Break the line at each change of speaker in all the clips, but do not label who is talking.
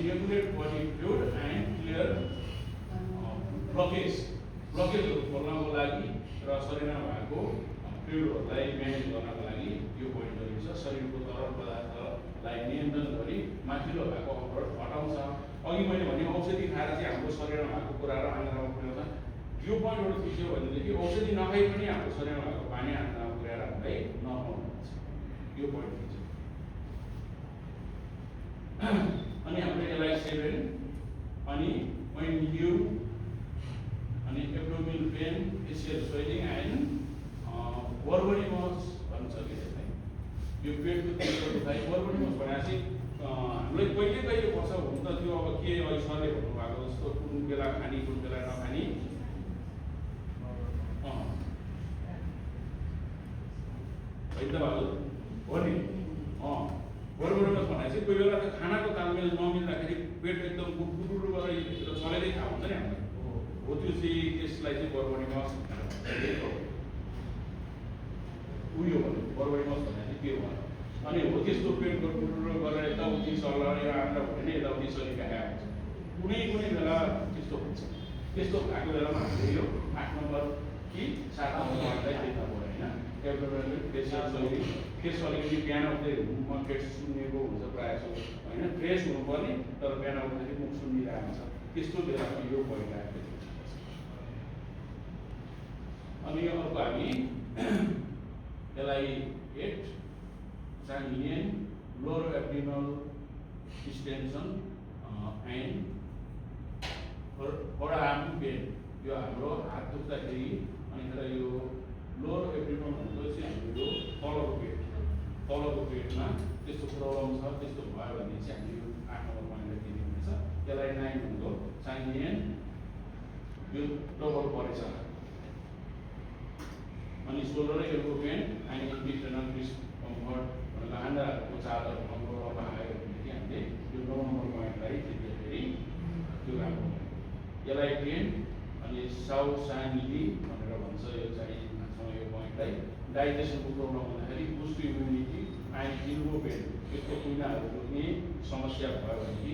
Regulate body fluid and clear ब्लकेजहरू खोल्नको लागि र शरीरमा भएको फ्लुइडहरूलाई म्यानेज गर्नको लागि यो पोइन्टहरू छ। शरीरको तरल पदार्थलाई नियन्त्रण गरी माथिल्लो भएको अवरोध हटाउँछ। अघि मैले भने औषधि खाएर चाहिँ हाम्रो शरीरमा भएको कुराहरू आन्द्रामा पुर्याउँछ। यो पोइन्टहरू थिच्यो भनेदेखि औषधि नखाइ पनि हाम्रो शरीरमा भएको पानी आन्द्रामा पुर्याएर हामीलाई नर्मल हुन्छ। यो पोइन्ट थिच्यो। अनि हाम्रो LI7 अनि when you अनि abdominal pain, facial swelling and वर्बोनिमस भन्छ कि त्यसलाई। यो पेटको तीव्र दुखाइ वर्बोनिमस भनेपछि हामीलाई कहिले कहिले पर्छ हुन त त्यो अब के अहिले सरले भन्नुभएको जस्तो कुन बेला खानी कुन बेला नखानी होइन त बाबु हो नि। वर्बोनिमस भनेपछि कोही बेला त खानाको तालमेल नमिल्दाखेरि पेट एकदम गुडगुडु गरेर चलेरै थाहा हुन्छ नि हामीलाई। हो त्यो चाहिँ त्यसलाई चाहिँ वर्बोनिमस उयो भन्नु। वर्बोनिमस भनेपछि के हो अनि हो त्यस्तो पेट गुडगुडु गरेर यताउति चलेर आएर भने नि यताउति चलिरहेको हुन्छ। कुनै कुनै बेला त्यस्तो हुन्छ। त्यस्तो भएको बेलामा हामीले यो 8 नम्बर कि 7 नम्बरलाई देख्न पर्यो होइन। एब्डोमिनल फेसियल स्वेलिङ फेस अलिकति बिहान उठ्दै मुखमा फेस सुन्निएको हुन्छ प्रायः जसो होइन। फ्रेस हुनुपर्ने तर बिहान उठ्दाखेरि मुख सुन्निरहेको हुन्छ। त्यस्तो बेलामा यो भइरहेको छ। अनि अर्को हामी LI8 sanguine lower abdominal distension and forearm pain। यो हाम्रो हात दुख्दाखेरि अनि यो लोअर एब्डोमिनल भनेको चाहिँ हाम्रो तलको पेटमा त्यस्तो प्रब्लम छ। त्यस्तो भयो भने चाहिँ हामीले यो 8 नम्बर पोइन्टलाई दिनुपर्छ। LI9 भनेको sanguine यो डबल परेछ। अनि shoulder elbow pain and internal discomfort भनेको आन्द्राको चादर हाम्रो रब आयो भनेदेखि हामीले यो 9 नम्बर पोइन्टलाई दिँदाखेरि त्यो राम्रो भयो। LI10 अनि साउसाङ्गी भनेर भन्छ। यो चाहिँ यो पोइन्टलाई डाइजेसनको प्रब्लम हुँदाखेरि boost immunity and Ilbo pain यस्तो कुनाहरू दुख्ने समस्या भयो भनेदेखि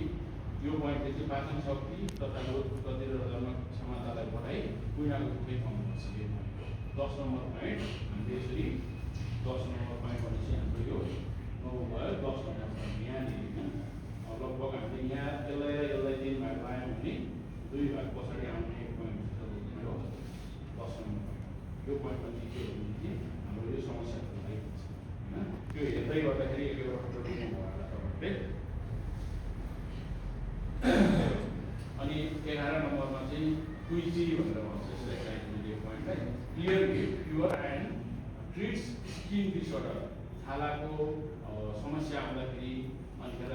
यो पोइन्टले चाहिँ पाचन शक्ति तथा रोग प्रतिरोधक क्षमतालाई बढाइ कुनाको दुखै कम गर्छ। यो 10 नम्बर पोइन्ट हामीले यसरी 10 नम्बर पोइन्ट भनेपछि हाम्रो यो 9 भयो। 10 नम्बर पोइन्ट यहाँनिर लगभग हामीले यहाँ यसलाई र यसलाई 3 भाग पायौँ भने 2 भाग पछाडि आउने एक पोइन्ट जस्तो हो 10 नम्बर पोइन्ट। यो पोइन्टमा चाहिँ के हो भनेदेखि हाम्रो यो समस्या हुन्छ होइन। त्यो हेर्दै गर्दाखेरि एक एउटा प्रोटिन भयो तपाईँहरूले। अनि 11 नम्बरमा चाहिँ क्विजी भनेर भन्छ। यसलाई चाहिने यो पोइन्टलाई clear pure and treats skin disorder छालाको समस्या आउँदाखेरि अनिखेर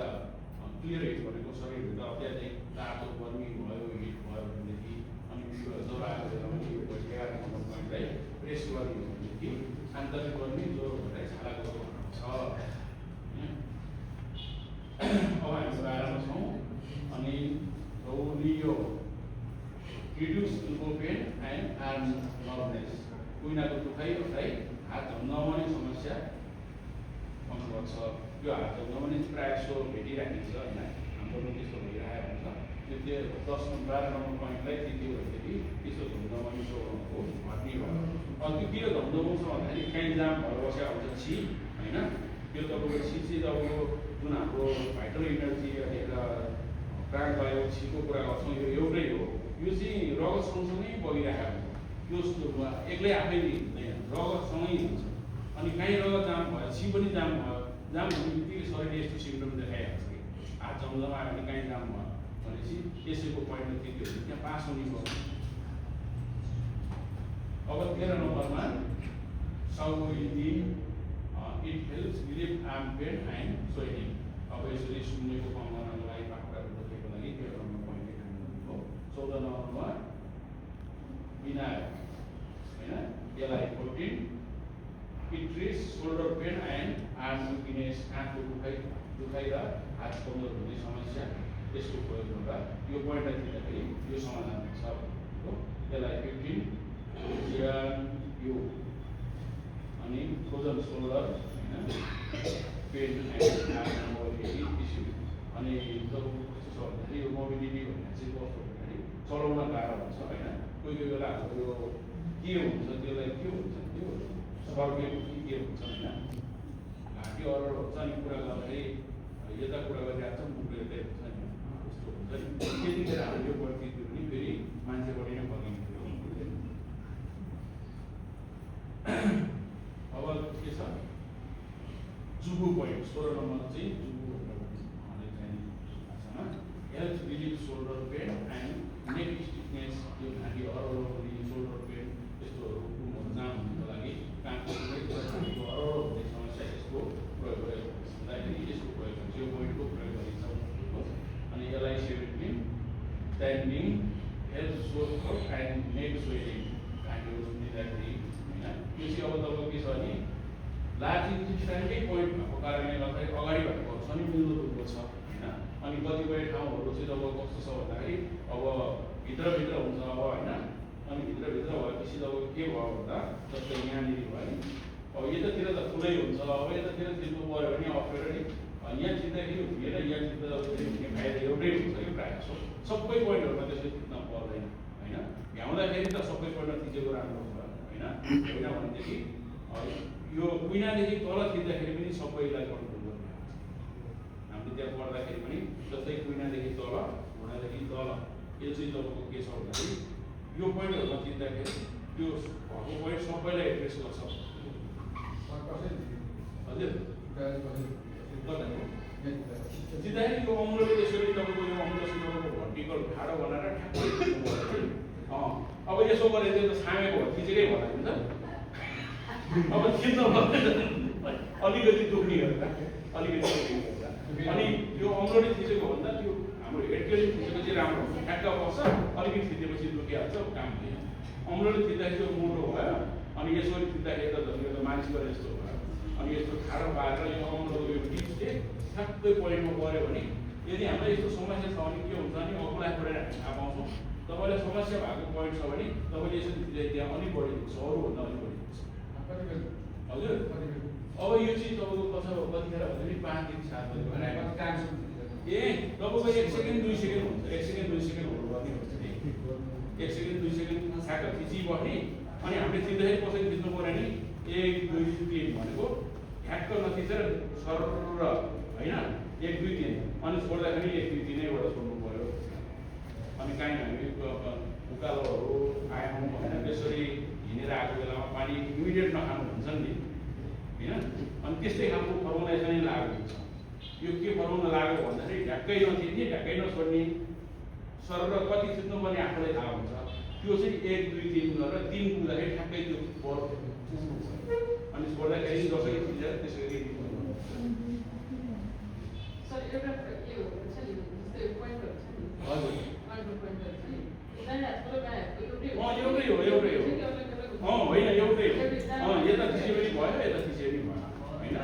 क्लियर हिट भनेको शरीरभित्र अत्याधिक तातो गर्मी भयो हिट भयो भनेदेखि अनि ज्वरो आएको बेलामा यो 11 नम्बर पोइन्टलाई प्रेस गरियो भनेदेखि आन्तरिक गर्मी ज्वरो भएर छालाको छ। अब हामी 12मा छौँ। अनि यो reduce Ilbo pain and arm नर्भनेस कुइनाको दुखाइ अथवा हात झम्झाउने समस्या कम गर्छ। यो हात झम्झाउने प्रायः सो भेटिराखिन्छ होइन। हाम्रो पनि त्यस्तो भइरहेको हुन्छ। त्यो 12 नम्बर पोइन्टलाई त्यति भएदेखि त्यस्तो झम्झाउने हो घट्ने भयो। त्यो किन झम्झाउँछ भन्दाखेरि काहीँ जाम भएर बसेको हुन्छ छि होइन। त्यो तपाईँको छि चाहिँ तपाईँको जुन हाम्रो भाइटल इनर्जी अनि प्राणवायु छिको कुरा गर्छौँ यो एउटै हो। यो चाहिँ रगत सँगसँगै बगिरहेको हुन्छ। यो एक्लै आफै हुँदैन रगतसँगै हुन्छ। अनि काहीँ रगत जाम भयो छि पनि जाम भयो। जाम हुने बित्तिकै शरीरले यस्तो सिम्टम देखाइहाल्छ कि हात झम्झमा आयो भने काहीँ जाम भयो भनेपछि त्यसैको पोइन्टमा त्यति हो त्यहाँ पास हुने पर्छ। अब 13 नम्बरमा साउथी it helps relief arm pain and sweating. अब यसरी सुन्नेको कम गर्नको लागि पाखुराको दुखेको लागि 13 नम्बर पोइन्टले काम गर्नु हो। 14 नम्बरमा बिनार होइन। LI14 it treats shoulder pain and arm weakness आँखको दुखाइ र हात कमजोर हुने समस्या त्यसको प्रयोग गर्दा यो पोइन्टलाई दिँदाखेरि यो समाधान हुन्छ हो। LI15 यो अनि फ्रोजन सोल्डर होइन pain and arm mobility issue. अनि जब कस्तो छ भन्दाखेरि यता कुरा गरिरहेको छ मुख यतै हुन्छ नि त्यस्तो हुन्छ नि त्यतिखेर हाम्रो यो परिस्थिति पनि फेरि मान्छेबाट नै फर्किन्थ्यो हुँदैन। अब के छ जुगु पोइन्ट 16 नम्बर चाहिँ जुगु भनेर चाहिँ भाषामा health relief shoulder pain and neck stiffness यो घाँटी हरहर हुने सोल्डर पेन यस्तोहरू घुमहरू जाम हुनुको लागि कामको कुनै घाँटीको हरहर हुने समस्या यसको प्रयोग गरेको हुँदाखेरि यसको प्रयोग हुन्छ यो पोइन्टको प्रयोग गरिन्छ अनि यसलाई 17 standing health shoulder and neck swelling घाँटीहरू सुनिँदाखेरि होइन यो चाहिँ अब तपाईँको के छ भने लार्ज इन्टेस्टाइनकै पोइन्ट भएको कारणले गर्दाखेरि अगाडि भएको छ नि मिल्दो दुःख छ होइन अनि कतिपय ठाउँहरू चाहिँ अब कस्तो छ भन्दाखेरि अब भित्रभित्र हुन्छ अब होइन अनि भित्रभित्र भएपछि अब के भयो भन्दा जस्तै यहाँनिर भयो नि अब यतातिर त ठुलै हुन्छ अब यतातिर चिन्नु पऱ्यो भने अप्ठ्यारो नि यहाँ चिन्दाखेरि हुँदैन यहाँ चिन्दा हुने फाइदा एउटै हुन्छ कि प्रायः जसो सबै पोइन्टहरूमा त्यसरी चिन्न पर्दैन होइन भ्याउँदाखेरि त सबै पोइन्टमा थिचेको राम्रो हुन्छ होइन होइन भनेदेखि यो कुइनादेखि तल थिच्दाखेरि पनि सबैलाई कन्ट्रोल गर्ने हामीले त्यहाँ पढ्दाखेरि पनि जस्तै कुइनादेखि तल घुँडादेखि तल यो चाहिँ तपाईँको के छ भन्दाखेरि यो पोइन्टहरूमा चिन्दाखेरि त्यो भएको पोइन्ट सबैलाई एड्रेस गर्छ हजुर चिन्दाखेरि यो अङ्ग्लोले त्यसरी तपाईँको यो अङ्ग्लोसँग तपाईँको भर्टिकल ठाडो बनाएर ठ्याक्कै अब यसो गरेर चाहिँ छामेको भयो थिचेकै होला हुन्छ अब चिन्नु अलिकति दुख्नेहरू अलिकति दुख्नेहरू अनि यो अङ्ग्लोले थिचेको भन्दा त्यो हाम्रो हेडले थिचेको चाहिँ राम्रो हुन्छ ठ्याक्क बस्छ अलिकति थिचेपछि दुखिहाल्छ काम होइन अङ्ग्लोले थिच्दाखेरि त्यो मोटो भयो अनि यसरी थिच्दाखेरि त झन् त मालिस गरे जस्तो भयो अनि यस्तो ठाडो पारेर यो अङ्ग्लोको यो टिप्सले ठ्याक्कै पोइन्टमा गऱ्यो भने यदि हामीलाई यस्तो समस्या छ भने के हुन्छ भने अग्ला परेर हामी थाहा पाउँछौँ तपाईँलाई समस्या भएको पोइन्ट छ भने तपाईँले यसरी थिच्दाखेरि त्यहाँ अलिक बढी हुन्छ अरूभन्दा अलिक बढी हुन्छ हजुर अब यो चाहिँ तपाईँको कसो कतिखेर भन्दा पनि 5 दिन 7 दिन ए तपाईँको 1 सेकेन्ड 2 सेकेन्ड हुन्छ 1 सेकेन्ड 2 सेकेन्डहरू गर्दै हुन्छ नि 1 सेकेन्ड 2 सेकेन्ड ठ्याक्क थिचिबस्ने अनि हामीले थिच्दाखेरि कसरी थिच्नु पऱ्यो नि 1 2 3 भनेको ठ्याक्क नथिचेर सर होइन 1 2 3 अनि छोड्दाखेरि 1 2 3 नैबाट छोड्नु पऱ्यो अनि काहीँ हामी उकालोहरू आयौँ होइन त्यसरी हिँडेर आएको बेलामा पानी इमिडिएट नखानु भन्छ नि होइन अनि त्यस्तै खालको फर्मुलाइजन नै लागु हुन्छ यो के फर्मुला लाग्यो भन्दाखेरि ढ्याक्कै नथिच्ने ढ्याक्कै नछोड्ने सर र कति थिच्नुपर्ने आफूलाई थाहा हुन्छ त्यो चाहिँ 1 2 3 गरेर 3 पुग्दाखेरि ठ्याक्कै त्यो बल अनि छोड्दाखेरि जसरी थिचेर त्यसरी
सर एउटा के हो भन्छ नि जस्तै पोइन्टहरु छ नि
हजुर
पोइन्टहरु छ नि दाइहातको र बायाँहातको
एउटै हो होइन एउटै हो यता थिचे पनि भयो यता थिचे पनि भयो होइन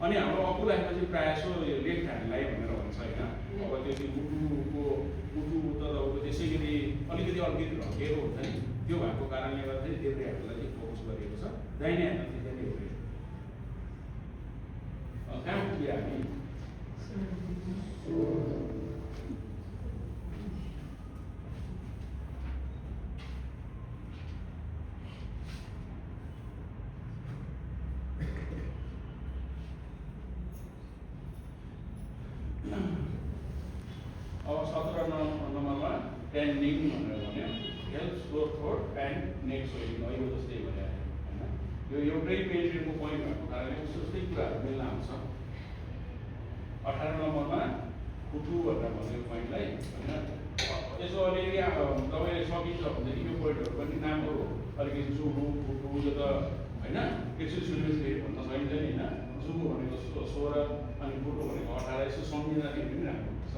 अनि हाम्रो अकुलाइमा चाहिँ प्रायः सो लेफ्ट ह्यान्डलाई भनेर भन्छ होइन अब त्यो चाहिँ मुटु त तपाईँको त्यसै गरी अलिकति ढकेको हुन्छ नि त्यो भएको कारणले गर्दाखेरि देब्रे ह्यान्डलाई चाहिँ फोकस गरिएको छ दाहिने ह्यान्डमा थिच्दा नि एउटै कहाँ पुग्यो हामी अब 17 नम्बरमा स्ट्यान्डिङ भनेर भन्यो health स्लोर throat and neck swelling यो जस्तै भने होइन यो एउटै पेन्ट्रीको पोइन्ट भएको कारणले जस्तै कुराहरू मिल्न आउँछ 18 नम्बरमा फुटु भनेर भन्यो पोइन्टलाई होइन यसो अलिअलि तपाईँले सकिन्छ भनेदेखि यो पोइन्टहरू पनि नामहरू अलिकति जुगु फुटु यो त होइन एकचोटि सुनेपछि फेरि भन्न सकिन्छ नि होइन जुगु भनेको 16 अनि फुटु भनेको 18 यसो सम्झिँदाखेरि पनि राम्रो हुन्छ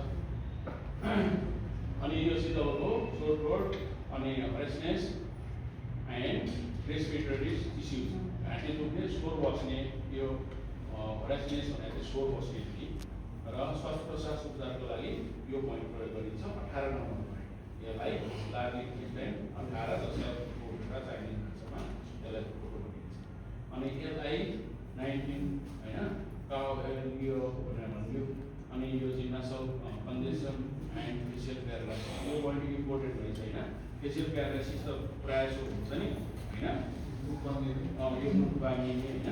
अनि यो चाहिँ तपाईँको सोर थ्रोट अनि हरेसनेस एन्ड रेस्पिरेटरी इस्युज घाँटी दुख्ने स्वर बस्ने यो हरेसनेस भनेको स्वर बस्ने कि र श्वास प्रश्वास उपचारको लागि यो पोइन्ट प्रयोग गरिन्छ 18 नम्बर पोइन्ट यसलाई लार्ज इन्टेस्टाइन 18 दशमलव चाहिने भाषामा यसलाई भनिन्छ अनि यसलाई 19 होइन यो भनेर भन्यो अनि यो चाहिँ नसल कन्जेसन एन्ड फेसियल प्यारालाइसिस यो पोइन्ट इम्पोर्टेन्ट रहेछ होइन फेसियल प्यारालाइसिस त प्रायः जसो हुन्छ नि होइन यो मुख बाँधिने होइन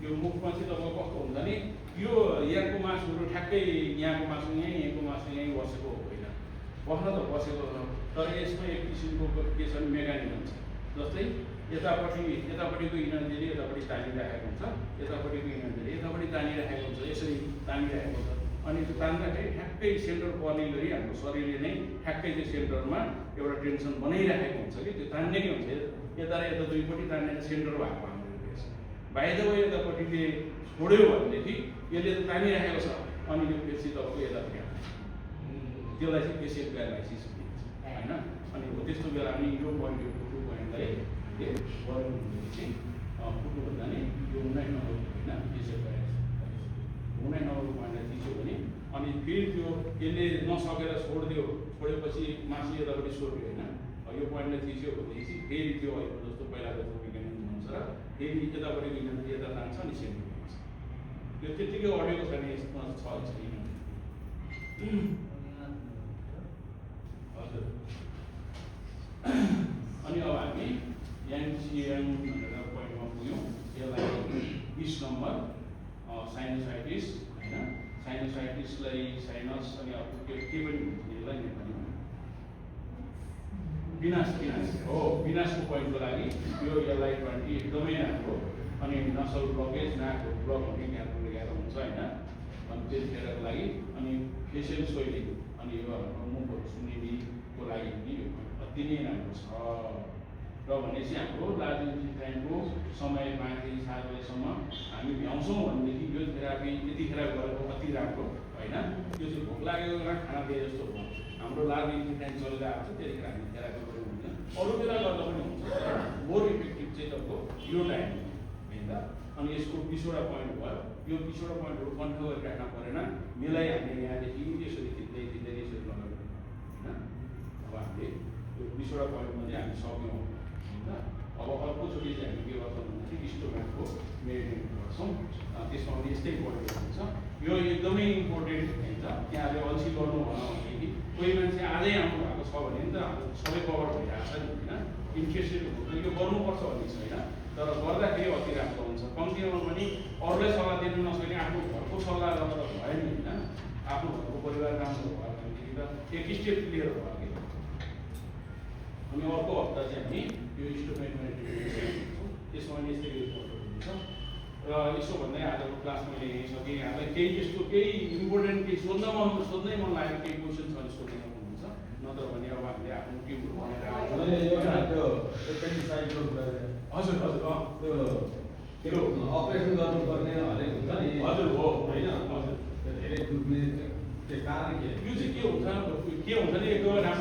यो मुखमा चाहिँ तपाईँको कस्तो हुन्छ नि यो यहाँको मासुहरू ठ्याक्कै यहाँको मासु यहाँको मासु यहीँ बसेको होइन, बस्न त बसेको छ, तर यसमा एक किसिमको के छ भने मेकानिजम छ। जस्तै यतापट्टिको इनर्जीले यतापट्टि तानिराखेको हुन्छ, यतापट्टिको इनर्जीले यतापट्टि तानिराखेको हुन्छ, यसरी तानिराखेको छ। अनि त्यो तान्दाखेरि ठ्याक्कै सेन्टर पर्ने गरी हाम्रो शरीरले नै ठ्याक्कै त्यो सेन्टरमा एउटा टेन्सन बनाइराखेको हुन्छ कि त्यो तान्ने नै हुन्छ। यता र यता दुईपट्टि तानेर सेन्टर भएको हाम्रो केस। बाइ द वे यतापट्टिले छोड्यो भनेदेखि यसले त तानिराखेको छ, अनि यो पेसी तपाईँको यतापट्टि आउँछ, त्यसलाई चाहिँ पेसियल प्यारालाइसिस भनिन्छ होइन। अनि हो त्यस्तो बेला नि यो पोइन्ट यो फुटु पोइन्टलाई के गऱ्यो भनेदेखि चाहिँ फुटु भन्दा नि यो 19 नम्बर होइन पेसियल प्यारालाइसिस 19 नम्बर पोइन्टलाई थिच्यो भने अनि फेरि त्यो यसले नसकेर छोडेपछि मासु यतापट्टि सोध्यो होइन, यो पोइन्टलाई थिच्यो भनेदेखि चाहिँ फेरि त्यो अहिले जस्तो पहिलाको जस्तो मेकानिजम हुन्छ र फेरि यतापट्टिको इनर्जी यता जान्छ अनि सेन्टर हुन्छ। यो त्यत्तिकै अडेको छैन, यसमा छ छैन। हजुर अनि अब हामी याङसियाङ भनेर पोइन्टमा पुग्यौँ। यसलाई 20 नम्बर साइनोसाइटिस होइन, साइनोसाइटिसलाई साइनस अनि अर्को के पनि भन्छ यसलाई नेपालीमा विनाश हो। विनाशको पोइन्टको लागि यो यसलाई 20 एकदमै राम्रो। अनि नसल ब्लकेज नाकको ब्लक हुने ज्ञान हुन्छ होइन, अनि त्यतिखेरको लागि। अनि फेसियल सोइलिङ अनि यो हाम्रो मुखहरू सुन्नेको लागि पनि यो अति नै राम्रो छ। र भनेपछि हाम्रो लार्ज इन्टेस्टाइनको समय 5 बजेसम्म हामी भ्याउँछौँ भनेदेखि यो थेरापी यतिखेर गरेको अति राम्रो होइन। यो चाहिँ भोक लागेको बेला खाना दिए जस्तो भयो, हाम्रो लार्ज इन्टेस्टाइन चलेर आएको छ, त्यतिखेर हामी थेरापी गर्नु हुँदैन, अरू बेला गर्दा पनि हुन्छ। मोर इफेक्टिभ चाहिँ तपाईँको यो टाइम होइन। अनि यसको 20वटा पोइन्ट भयो, यो 20वटा पोइन्टहरू कन्ट्रोल गरिराख्न परेन, मिलाई हामीले यहाँदेखि यसरी थिच्दै यसरी लगाउनु होइन। अब हामीले यो 20वटा पोइन्टमा चाहिँ हामी सक्यौँ होइन। अब अर्कोचोटि चाहिँ हामी के गर्छौँ भनेदेखि स्टोमाकको मेडिटेट गर्छौँ, त्यसमा पनि यस्तै पोइन्टहरू हुन्छ। यो एकदमै इम्पोर्टेन्ट हुन्छ। त्यहाँले अल्छी गर्नु भन भनेदेखि कोही मान्छे आजै आउनु भएको छ भने नि त सबै कभर भइरहेको छ नि होइन। इन्ट्रेस्टेड हुन्छ यो गर्नुपर्छ भन्ने छैन, तर गर्दाखेरि अति राम्रो हुन्छ। कम्तीमा पनि अरूलाई सल्लाह दिनु नसक्ने आफ्नो घरको सल्लाह गर्दा त भयो नि होइन। आफ्नो घरको परिवार राम्रो भयो भनेदेखि त एक स्टेप क्लियर भयो कि। अनि अर्को हप्ता चाहिँ हामी यो स्टोमेक मेडिटेसन गर्छौँ, त्यसमा पनि यस्तै हुन्छ। र यसो भन्दै आजको क्लास मैले यहीँ सकेँ। यहाँलाई केही यस्तो केही इम्पोर्टेन्ट केही सोध्नै मन लागेको केही क्वेसन छ भने सोध्न सक्नुहुन्छ, नत्र भने अब हामीले आफ्नो टिमहरू बनाएर हजुर
त्यो अपरेसन गर्नुपर्ने हरेक हुन्छ नि।
हजुर हो
होइन, धेरै दुख्ने त्यो कारण के?
यो चाहिँ के हुन्छ नि एकदमै राम्रो